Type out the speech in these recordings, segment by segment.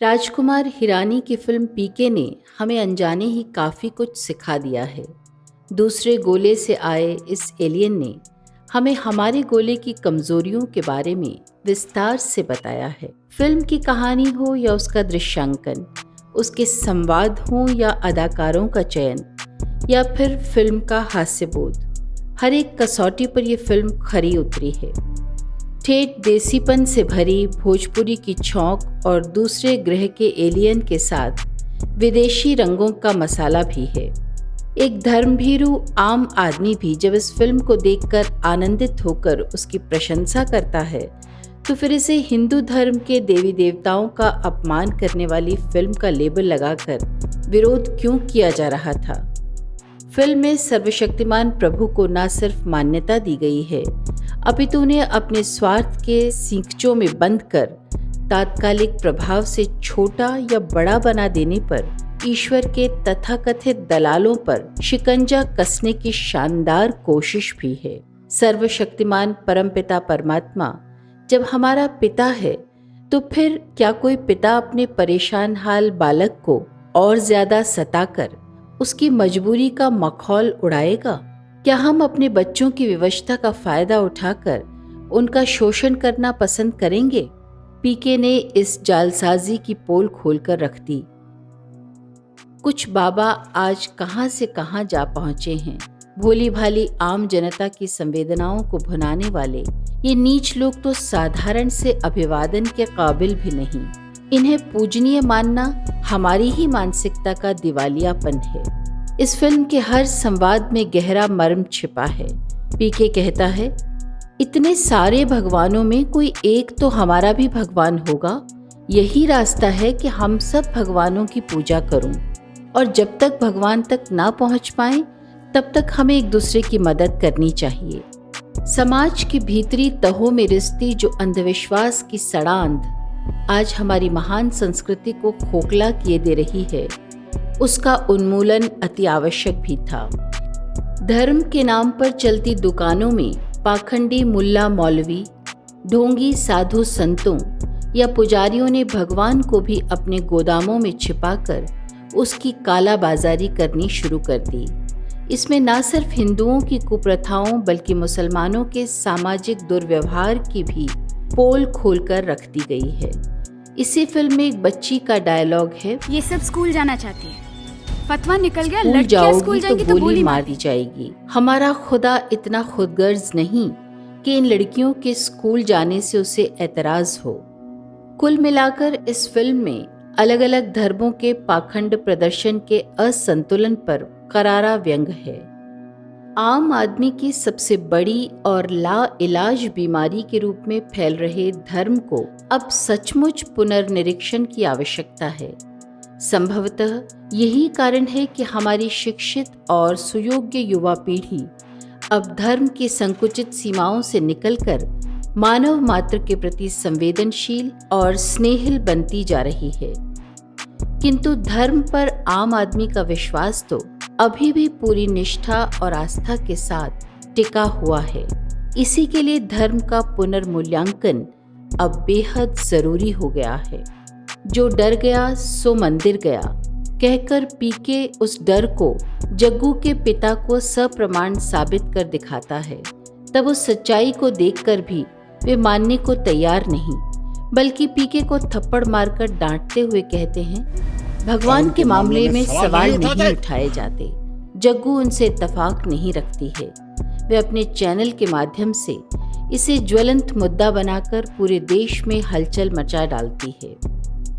राजकुमार हिरानी की फिल्म पीके ने हमें अनजाने ही काफ़ी कुछ सिखा दिया है। दूसरे गोले से आए इस एलियन ने हमें हमारे गोले की कमजोरियों के बारे में विस्तार से बताया है। फिल्म की कहानी हो या उसका दृश्यांकन, उसके संवाद हो या अदाकारों का चयन, या फिर फिल्म का हास्यबोध, हर एक कसौटी पर यह फिल्म खरी उतरी है। ठेठ देसीपन से भरी भोजपुरी की छौंक और दूसरे ग्रह के एलियन के साथ विदेशी रंगों का मसाला भी है। एक धर्मभीरू आम आदमी भी जब इस फिल्म को देखकर आनंदित होकर उसकी प्रशंसा करता है, तो फिर इसे हिंदू धर्म के देवी देवताओं का अपमान करने वाली फिल्म का लेबल लगाकर विरोध क्यों किया जा रहा था। फिल्म में सर्वशक्तिमान प्रभु को न सिर्फ मान्यता दी गई है, अपितु उन्हें अपने स्वार्थ के सींचों में बंद कर तात्कालिक प्रभाव से छोटा या बड़ा बना देने पर ईश्वर के तथाकथित दलालों पर शिकंजा कसने की शानदार कोशिश भी है। सर्वशक्तिमान परमपिता परमात्मा जब हमारा पिता है, तो फिर क्या कोई पिता अपने परेशान हाल बालक को और ज्यादा सताकर उसकी मजबूरी का मखौल उड़ाएगा? क्या हम अपने बच्चों की विवशता का फायदा उठाकर उनका शोषण करना पसंद करेंगे? पीके ने इस जालसाजी की पोल खोलकर रख दी। कुछ बाबा आज कहां से कहां जा पहुंचे हैं। भोली भाली आम जनता की संवेदनाओं को भुनाने वाले ये नीच लोग तो साधारण से अभिवादन के काबिल भी नहीं। इन्हें पूजनीय मानना हमारी ही मानसिकता का दिवालियापन है। इस फिल्म के हर संवाद में गहरा मर्म छिपा है। पीके कहता है, इतने सारे भगवानों में कोई एक तो हमारा भी भगवान होगा। यही रास्ता है कि हम सब भगवानों की पूजा करूं, और जब तक भगवान तक ना पहुंच पाए तब तक हमें एक दूसरे की मदद करनी चाहिए। समाज की भीतरी तहों में रिश्ती जो अंधविश्वास की सड़ांध आज हमारी महान संस्कृति को खोखला किए दे रही है, उसका उन्मूलन अति आवश्यक भी था। धर्म के नाम पर चलती दुकानों में पाखंडी मुल्ला मौलवी, ढोंगी साधु संतों या पुजारियों ने भगवान को भी अपने गोदामों में छिपाकर उसकी काला बाजारी करनी शुरू कर दी। इसमें न सिर्फ हिंदुओं की कुप्रथाओं बल्कि मुसलमानों के सामाजिक दुर्व्यवहार की भी पोल खोलकर रख दी गई है। इसी फिल्म में एक बच्ची का डायलॉग है, ये सब स्कूल जाना चाहती है, फतवा निकल गया, स्कूल लड़कियां जाओगी जाएंगी तो गोली मार दी जाएगी। हमारा खुदा इतना खुदगर्ज नहीं कि इन लड़कियों के स्कूल जाने से उसे एतराज हो। कुल मिलाकर इस फिल्म में अलग अलग धर्मों के पाखंड प्रदर्शन के असंतुलन पर करारा व्यंग है। आम आदमी की सबसे बड़ी और लाइलाज बीमारी के रूप में फैल रहे धर्म को अब सचमुच पुनर्निरीक्षण की आवश्यकता है। संभवतः यही कारण है कि हमारी शिक्षित और सुयोग्य युवा पीढ़ी अब धर्म की संकुचित सीमाओं से निकलकर मानव मात्र के प्रति संवेदनशील और स्नेहिल बनती जा रही है। किंतु धर्म पर आम आदमी का विश्वास तो अभी भी पूरी निष्ठा और आस्था के साथ टिका हुआ है। इसी के लिए धर्म का पुनर्मूल्यांकन अब बेहद जरूरी हो गया है। जो डर गया सो मंदिर गया कहकर पीके उस डर को जग्गू के पिता को सप्रमाण साबित कर दिखाता है। तब उस सच्चाई को देखकर भी वे मानने को तैयार नहीं, बल्कि पीके को थप्पड़ मारकर डांटते हुए कहते हैं, भगवान के मामले में सवाल नहीं उठाए जाते। जग्गू उनसे इत्तेफाक नहीं रखती है। वे अपने चैनल के माध्यम से इसे ज्वलंत मुद्दा बनाकर पूरे देश में हलचल मचा डालती है।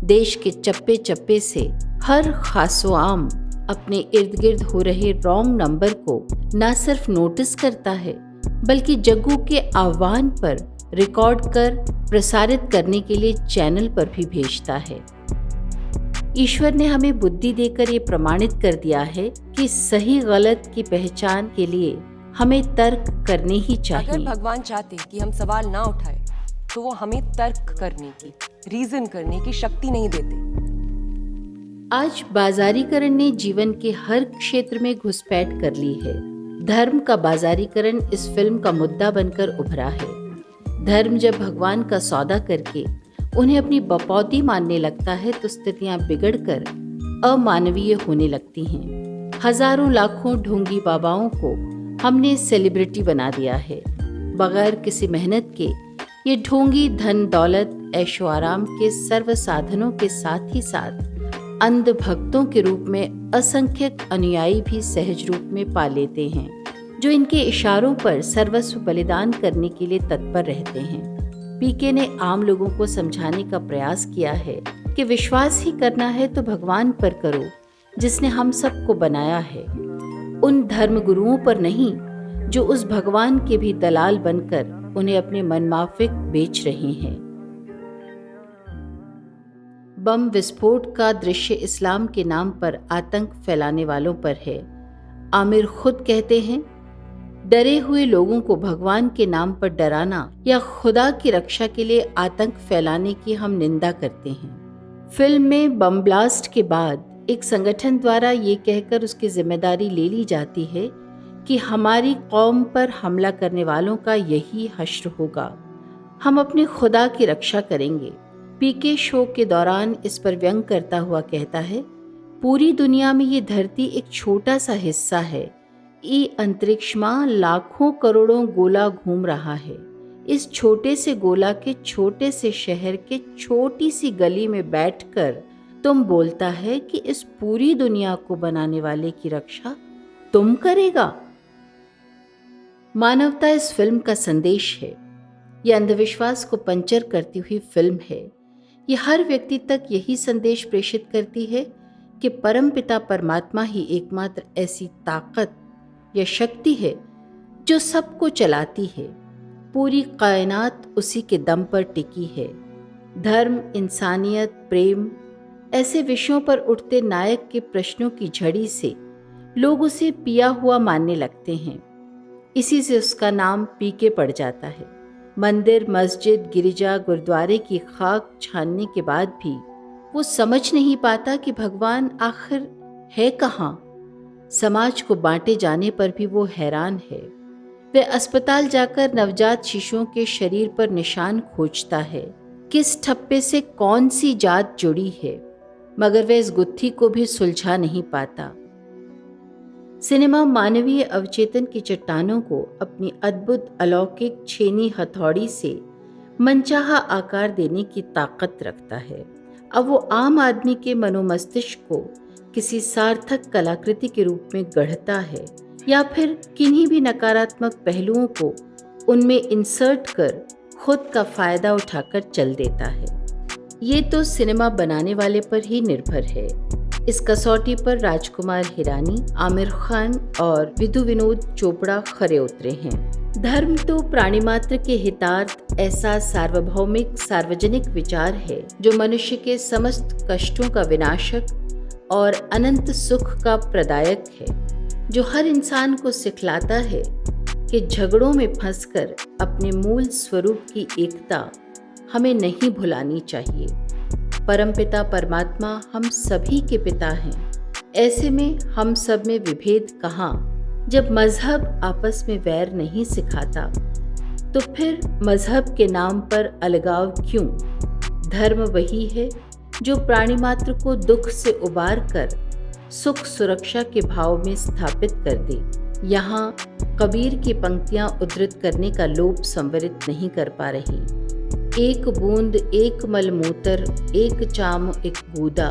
देश के चप्पे चप्पे से हर खासो आम अपने इर्द गिर्द हो रहे रॉन्ग नंबर को न सिर्फ नोटिस करता है, बल्कि जग्गू के आह्वान पर रिकॉर्ड कर प्रसारित करने के लिए चैनल पर भी भेजता है। ईश्वर ने हमें बुद्धि देकर ये प्रमाणित कर दिया है कि सही गलत की पहचान के लिए हमें तर्क करने ही चाहिए। अगर भगवान चाहते कि हम सवाल ना उठाए तो वो हमें तर्क करने की, रीजन करने की शक्ति नहीं देते। आज बाजारीकरण ने जीवन के हर क्षेत्र में घुसपैठ कर ली है। धर्म का बाजारीकरण इस फिल्म का मुद्दा बनकर उभरा है। धर्म जब भगवान का सौदा करके उन्हें अपनी बपौती मानने लगता है तो स्थितियां बिगड़कर अमानवीय होने लगती हैं। हजारों लाखों ढोंगी बाबाओं को हमने सेलिब्रिटी बना दिया है। बगैर किसी मेहनत के ये ढोंगी धन दौलत ऐशो आराम के सर्व साधनों के साथ ही साथ अंध भक्तों के रूप में असंख्यक अनुयायी भी सहज रूप में पा लेते हैं, जो इनके इशारों पर सर्वस्व बलिदान करने के लिए तत्पर रहते हैं। पीके ने आम लोगों को समझाने का प्रयास किया है कि विश्वास ही करना है तो भगवान पर करो जिसने हम सबको बनाया है, उन धर्म गुरुओं पर नहीं जो उस भगवान के भी दलाल बनकर उन्हें अपने मनमाफिक बेच रहे हैं। बम विस्फोट का दृश्य इस्लाम के नाम पर आतंक फैलाने वालों पर है। आमिर खुद कहते हैं, डरे हुए लोगों को भगवान के नाम पर डराना या खुदा की रक्षा के लिए आतंक फैलाने की हम निंदा करते हैं। फिल्म में बम ब्लास्ट के बाद एक संगठन द्वारा ये कहकर उसकी जिम्मेदारी ले ली जाती है कि हमारी कौम पर हमला करने वालों का यही हश्र होगा, हम अपने खुदा की रक्षा करेंगे। पीके शो के दौरान इस पर व्यंग करता हुआ कहता है, पूरी दुनिया में ये धरती एक छोटा सा हिस्सा है, ई अंतरिक्ष में लाखों करोड़ों गोला घूम रहा है। इस छोटे से गोला के छोटे से शहर के छोटी सी गली में बैठकर तुम बोलता है कि इस पूरी दुनिया को बनाने वाले की रक्षा तुम करेगा। मानवता इस फिल्म का संदेश है। यह अंधविश्वास को पंचर करती हुई फिल्म है। ये हर व्यक्ति तक यही संदेश प्रेषित करती है कि परमपिता परमात्मा ही एकमात्र ऐसी ताकत या शक्ति है जो सबको चलाती है। पूरी कायनात उसी के दम पर टिकी है। धर्म, इंसानियत, प्रेम ऐसे विषयों पर उठते नायक के प्रश्नों की झड़ी से लोग उसे पिया हुआ मानने लगते हैं। इसी से उसका नाम पीके पड़ जाता है। मंदिर, मस्जिद, गिरिजा, गुरुद्वारे की खाक छानने के बाद भी वो समझ नहीं पाता कि भगवान आखिर है कहाँ। समाज को बांटे जाने पर भी वो हैरान है। वह अस्पताल जाकर नवजात शिशुओं के शरीर पर निशान खोजता है, किस ठप्पे से कौन सी जात जुड़ी है, मगर वह इस गुत्थी को भी सुलझा नहीं पाता। सिनेमा मानवीय अवचेतन की चट्टानों को अपनी अद्भुत अलौकिक छेनी हथौड़ी से मनचाहा आकार देने की ताकत रखता है। अब वो आम आदमी के मनोमस्तिष्क को किसी सार्थक कलाकृति के रूप में गढ़ता है या फिर किन्हीं भी नकारात्मक पहलुओं को उनमें इंसर्ट कर खुद का फायदा उठाकर चल देता है। ये तो सिनेमा बनाने वाले पर ही निर्भर है। इस कसौटी पर राजकुमार हिरानी, आमिर खान और विधु विनोद चोपड़ा खरे उतरे हैं। धर्म तो प्राणी मात्र के हितार्थ ऐसा सार्वभौमिक सार्वजनिक विचार है जो मनुष्य के समस्त कष्टों का विनाशक और अनंत सुख का प्रदायक है, जो हर इंसान को सिखलाता है कि झगड़ों में फंसकर अपने मूल स्वरूप की एकता हमें नहीं भुलानी चाहिए। परमपिता परमात्मा हम सभी के पिता हैं। ऐसे में हम सब में विभेद कहाँ? जब मजहब आपस में वैर नहीं सिखाता तो फिर मजहब के नाम पर अलगाव क्यों? धर्म वही है जो प्राणी मात्र को दुख से उबार कर सुख सुरक्षा के भाव में स्थापित कर दे। यहाँ कबीर की पंक्तियां उद्धृत करने का लोभ संवरित नहीं कर पा रही। एक बूंद एक मलमूत्र, एक चाम एक बूदा,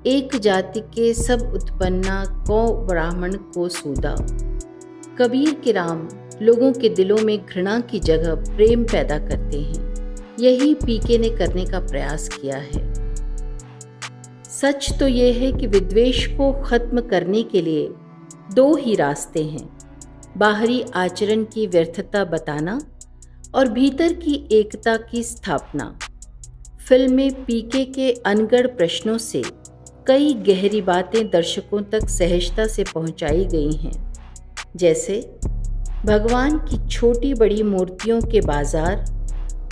एक जाति के सब उत्पन्ना, को ब्राह्मण को सूदा। कबीर के राम लोगों के दिलों में घृणा की जगह प्रेम पैदा करते हैं। यही पीके ने करने का प्रयास किया है। सच तो यह है कि विद्वेष को खत्म करने के लिए दो ही रास्ते हैं, बाहरी आचरण की व्यर्थता बताना और भीतर की एकता की स्थापना। फिल्म में पीके के अनगढ़ प्रश्नों से कई गहरी बातें दर्शकों तक सहजता से पहुंचाई गई हैं, जैसे भगवान की छोटी बड़ी मूर्तियों के बाजार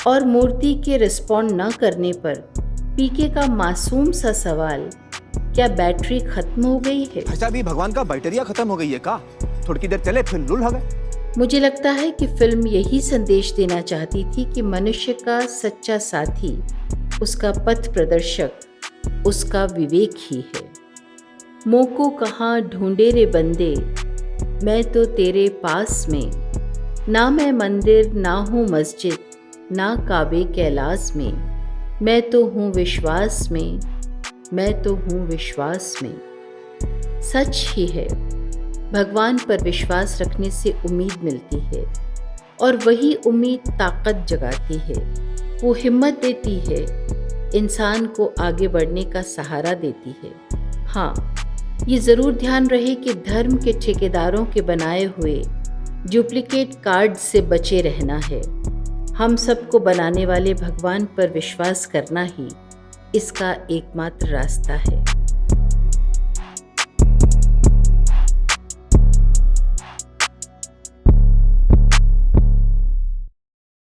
और मूर्ति के रिस्पॉन्ड न करने पर पीके का मासूम सा सवाल, क्या बैटरी खत्म हो गई है? अच्छा, अभी भगवान का बैटरिया खत्म हो गई है का? थोड़ी देर चले फिर लुल हो गए। मुझे लगता है कि फिल्म यही संदेश देना चाहती थी कि मनुष्य का सच्चा साथी उसका पथ प्रदर्शक उसका विवेक ही है। मोको कहाँ ढूंढे रे बंदे, मैं तो तेरे पास में, ना मैं मंदिर ना हूँ मस्जिद, ना काबे कैलाश में, मैं तो हूँ विश्वास में, मैं तो हूँ विश्वास में। सच ही है, भगवान पर विश्वास रखने से उम्मीद मिलती है और वही उम्मीद ताकत जगाती है। वो हिम्मत देती है, इंसान को आगे बढ़ने का सहारा देती है। हाँ, ये ज़रूर ध्यान रहे कि धर्म के ठेकेदारों के बनाए हुए डुप्लीकेट कार्ड से बचे रहना है। हम सबको बनाने वाले भगवान पर विश्वास करना ही इसका एकमात्र रास्ता है।